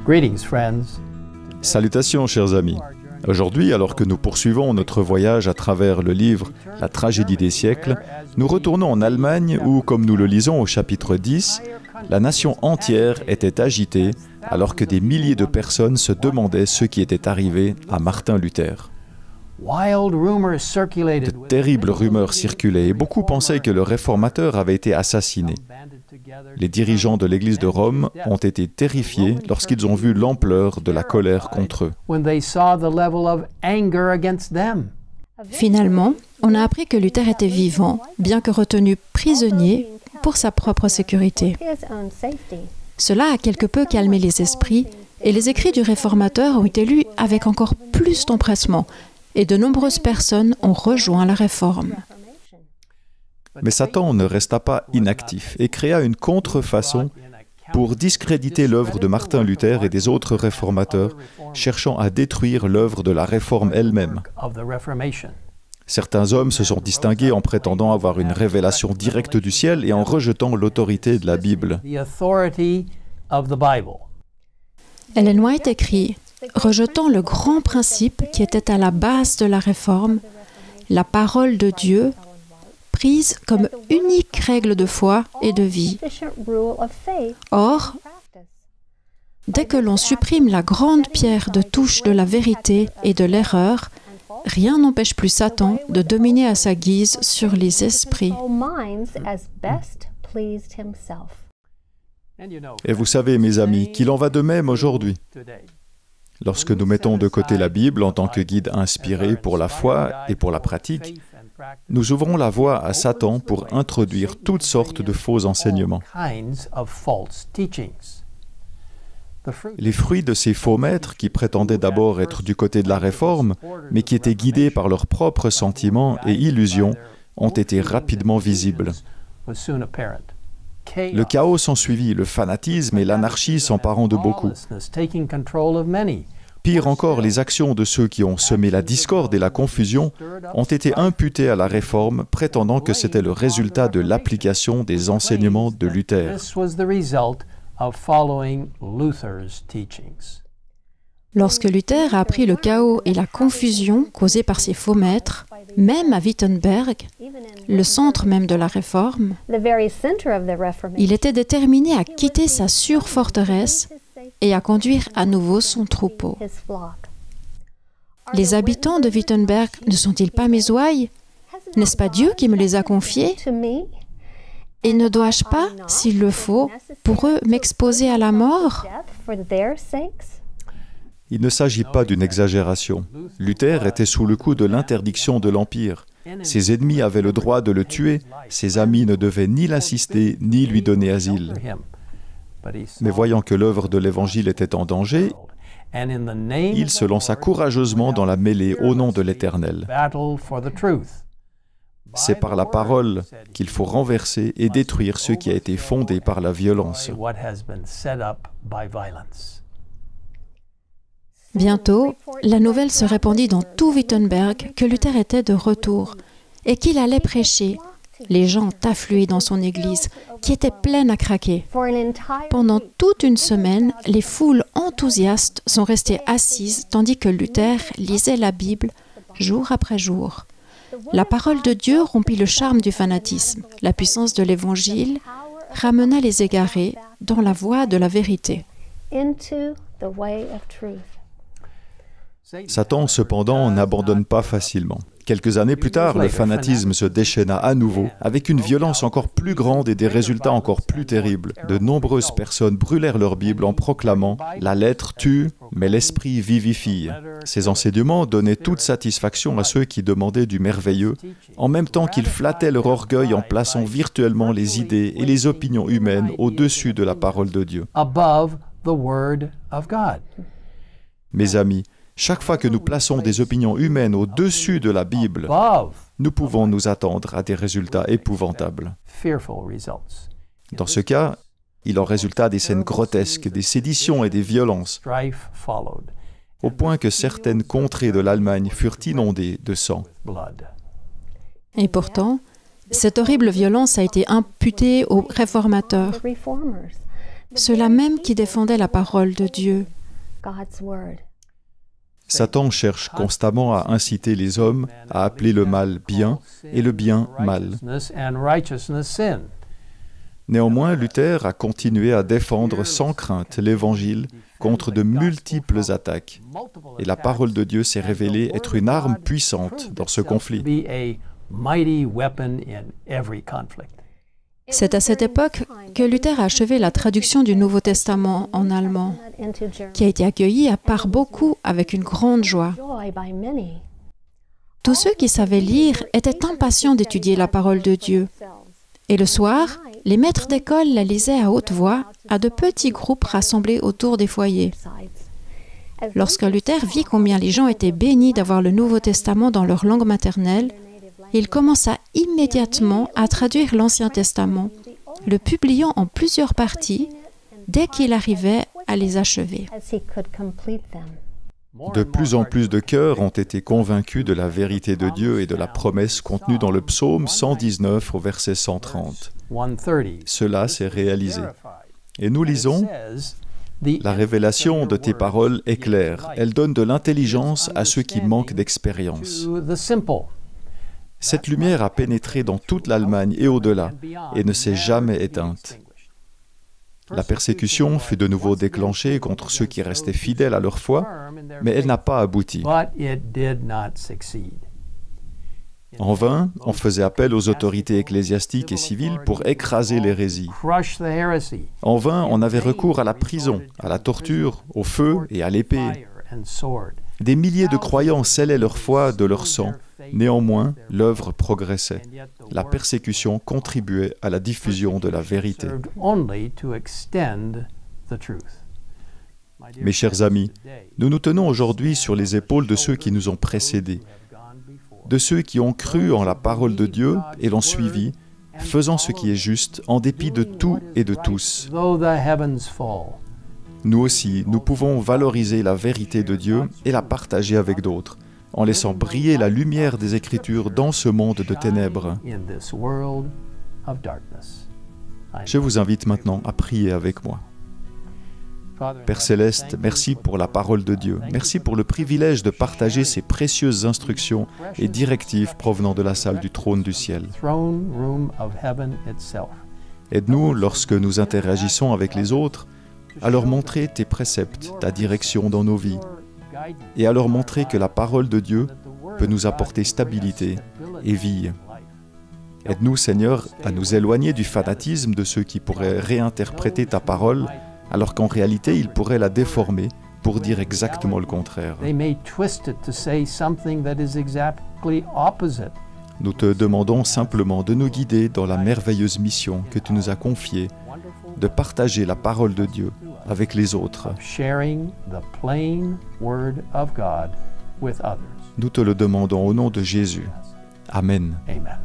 Greetings, friends. Salutations, chers amis. Aujourd'hui, alors que nous poursuivons notre voyage à travers le livre « La tragédie des siècles », nous retournons en Allemagne où, comme nous le lisons au chapitre 10, la nation entière était agitée alors que des milliers de personnes se demandaient ce qui était arrivé à Martin Luther. De terribles rumeurs circulaient et beaucoup pensaient que le réformateur avait été assassiné. Les dirigeants de l'Église de Rome ont été terrifiés lorsqu'ils ont vu l'ampleur de la colère contre eux. Finalement, on a appris que Luther était vivant, bien que retenu prisonnier pour sa propre sécurité. Cela a quelque peu calmé les esprits et les écrits du réformateur ont été lus avec encore plus d'empressement et de nombreuses personnes ont rejoint la réforme. Mais Satan ne resta pas inactif et créa une contrefaçon pour discréditer l'œuvre de Martin Luther et des autres réformateurs, cherchant à détruire l'œuvre de la réforme elle-même. Certains hommes se sont distingués en prétendant avoir une révélation directe du ciel et en rejetant l'autorité de la Bible. Ellen White écrit « Rejetant le grand principe qui était à la base de la réforme, la parole de Dieu, prise comme unique règle de foi et de vie. Or, dès que l'on supprime la grande pierre de touche de la vérité et de l'erreur, rien n'empêche plus Satan de dominer à sa guise sur les esprits. » Et vous savez, mes amis, qu'il en va de même aujourd'hui. Lorsque nous mettons de côté la Bible en tant que guide inspiré pour la foi et pour la pratique, nous ouvrons la voie à Satan pour introduire toutes sortes de faux enseignements. Les fruits de ces faux maîtres, qui prétendaient d'abord être du côté de la réforme, mais qui étaient guidés par leurs propres sentiments et illusions, ont été rapidement visibles. Le chaos s'ensuivit, le fanatisme et l'anarchie s'emparant de beaucoup. Pire encore, les actions de ceux qui ont semé la discorde et la confusion ont été imputées à la réforme, prétendant que c'était le résultat de l'application des enseignements de Luther. Lorsque Luther a appris le chaos et la confusion causés par ses faux maîtres, même à Wittenberg, le centre même de la réforme, il était déterminé à quitter sa sûre forteresse et à conduire à nouveau son troupeau. Les habitants de Wittenberg ne sont-ils pas mes ouailles? N'est-ce pas Dieu qui me les a confiés? Et ne dois-je pas, s'il le faut, pour eux m'exposer à la mort? Il ne s'agit pas d'une exagération. Luther était sous le coup de l'interdiction de l'Empire. Ses ennemis avaient le droit de le tuer, ses amis ne devaient ni l'assister ni lui donner asile. Mais voyant que l'œuvre de l'Évangile était en danger, il se lança courageusement dans la mêlée au nom de l'Éternel. C'est par la parole qu'il faut renverser et détruire ce qui a été fondé par la violence. Bientôt, la nouvelle se répandit dans tout Wittenberg que Luther était de retour et qu'il allait prêcher. Les gens affluaient dans son église, qui était pleine à craquer. Pendant toute une semaine, les foules enthousiastes sont restées assises tandis que Luther lisait la Bible jour après jour. La parole de Dieu rompit le charme du fanatisme. La puissance de l'Évangile ramena les égarés dans la voie de la vérité. Satan, cependant, n'abandonne pas facilement. Quelques années plus tard, le fanatisme se déchaîna à nouveau, avec une violence encore plus grande et des résultats encore plus terribles. De nombreuses personnes brûlèrent leur Bible en proclamant « La lettre tue, mais l'esprit vivifie ». Ces enseignements donnaient toute satisfaction à ceux qui demandaient du merveilleux, en même temps qu'ils flattaient leur orgueil en plaçant virtuellement les idées et les opinions humaines au-dessus de la parole de Dieu. Mes amis, chaque fois que nous plaçons des opinions humaines au-dessus de la Bible, nous pouvons nous attendre à des résultats épouvantables. Dans ce cas, il en résulta des scènes grotesques, des séditions et des violences, au point que certaines contrées de l'Allemagne furent inondées de sang. Et pourtant, cette horrible violence a été imputée aux réformateurs. ceux-là même qui défendaient la parole de Dieu. Satan cherche constamment à inciter les hommes à appeler le mal bien et le bien mal. Néanmoins, Luther a continué à défendre sans crainte l'Évangile contre de multiples attaques. Et la parole de Dieu s'est révélée être une arme puissante dans ce conflit. C'est à cette époque que Luther a achevé la traduction du Nouveau Testament en allemand, qui a été accueillie par beaucoup avec une grande joie. Tous ceux qui savaient lire étaient impatients d'étudier la parole de Dieu. Et le soir, les maîtres d'école la lisaient à haute voix à de petits groupes rassemblés autour des foyers. Lorsque Luther vit combien les gens étaient bénis d'avoir le Nouveau Testament dans leur langue maternelle, il commença immédiatement à traduire l'Ancien Testament, le publiant en plusieurs parties dès qu'il arrivait à les achever. De plus en plus de cœurs ont été convaincus de la vérité de Dieu et de la promesse contenue dans le psaume 119 au verset 130. Cela s'est réalisé. Et nous lisons « La révélation de tes paroles est claire. Elle donne de l'intelligence à ceux qui manquent d'expérience. » Cette lumière a pénétré dans toute l'Allemagne et au-delà et ne s'est jamais éteinte. La persécution fut de nouveau déclenchée contre ceux qui restaient fidèles à leur foi, mais elle n'a pas abouti. En vain, on faisait appel aux autorités ecclésiastiques et civiles pour écraser l'hérésie. En vain, on avait recours à la prison, à la torture, au feu et à l'épée. Des milliers de croyants scellaient leur foi de leur sang. Néanmoins, l'œuvre progressait. La persécution contribuait à la diffusion de la vérité. Mes chers amis, nous nous tenons aujourd'hui sur les épaules de ceux qui nous ont précédés, de ceux qui ont cru en la parole de Dieu et l'ont suivi, faisant ce qui est juste en dépit de tout et de tous. Nous aussi, nous pouvons valoriser la vérité de Dieu et la partager avec d'autres, en laissant briller la lumière des Écritures dans ce monde de ténèbres. Je vous invite maintenant à prier avec moi. Père Céleste, merci pour la parole de Dieu. Merci pour le privilège de partager ces précieuses instructions et directives provenant de la salle du trône du ciel. Aide-nous, lorsque nous interagissons avec les autres, à leur montrer tes préceptes, ta direction dans nos vies, et à leur montrer que la parole de Dieu peut nous apporter stabilité et vie. Aide-nous, Seigneur, à nous éloigner du fanatisme de ceux qui pourraient réinterpréter ta parole, alors qu'en réalité, ils pourraient la déformer pour dire exactement le contraire. Nous te demandons simplement de nous guider dans la merveilleuse mission que tu nous as confiée, de partager la parole de Dieu avec les autres. Nous te le demandons au nom de Jésus. Amen. Amen.